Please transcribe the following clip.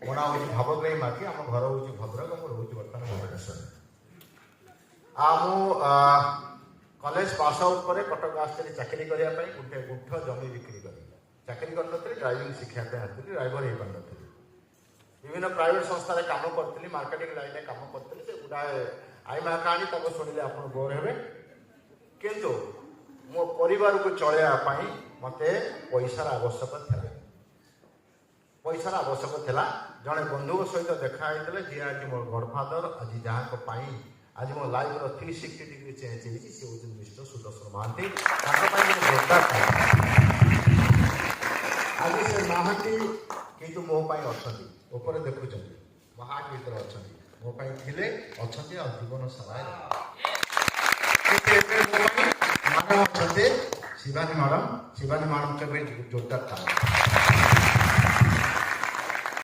ମୋ ନାଁ ହେଉଛି ଭାବଗ୍ରାହୀ ମାଝୀ। ଆମ ଘର ହେଉଛି ଭଦ୍ରକ, ମୁଁ ରହୁଛି ବର୍ତ୍ତମାନ ଭୁବନେଶ୍ୱରରେ। ମୁଁ କଲେଜ ପାସ୍ ଆଉଟ୍ ପରେ କଟକ ଆସିଥିଲି ଚାକିରି କରିବା ପାଇଁ। ଗୋଟେ ଗୁଣ୍ଠ ଜମି ବିକ୍ରି କରି ଚାକିରି କରିନଥିଲି, ଡ୍ରାଇଭିଂ ଶିଖିବା ପାଇଁ ଆସିଥିଲି, ଡ୍ରାଇଭର ହେଇପାରିନଥିଲି। ବିଭିନ୍ନ ପ୍ରାଇଭେଟ ସଂସ୍ଥାରେ କାମ କରିଥିଲି, ମାର୍କେଟିଂ ଲାଇନରେ କାମ କରିଥିଲି। ସେ ଗୁଡ଼ାଏ ଆଇମା କାହାଣୀ ତାକୁ ଶୁଣିଲେ ଆପଣ ବୋର ହେବେ, କିନ୍ତୁ ମୋ ପରିବାରକୁ ଚଳେଇବା ପାଇଁ ମୋତେ ପଇସାର ଆବଶ୍ୟକ ଥିଲା। ପଇସାର ଆବଶ୍ୟକ ଥିଲା। ଜଣେ ବନ୍ଧୁଙ୍କ ସହିତ ଦେଖା ହେଇଥିଲେ, ଯିଏ ଆଜି ମୋର ଗଡ଼ଫାଦର, ଆଜି ଯାହାଙ୍କ ପାଇଁ ଆଜି ମୋ ଲାଇଫର 360 ଡିଗ୍ରୀ ଚେଞ୍ଜ ହେଇଛି, ସେ ହେଉଛନ୍ତି ମିଷ୍ଟର ସୁଦର୍ଶନ ମହାନ୍ତି। ତାଙ୍କ ପାଇଁ ମୁଁ ଯୋରଦାର ଆଜି ସେ ନାହାନ୍ତି, କିନ୍ତୁ ମୋ ପାଇଁ ଅଛନ୍ତି। ଉପରେ ଦେଖୁଛନ୍ତି ମହାନ ଭିତରେ ଅଛନ୍ତି, ମୋ ପାଇଁ ଥିଲେ, ଅଛନ୍ତି, ଆଉ ଜୀବନ ସାରା ଅଛନ୍ତି। ଶିବାନୀ ମ୍ୟାଡ଼ାମ, ଶିବାନୀ ମ୍ୟାଡ଼ାମ କେବେ ଯୋରଦାର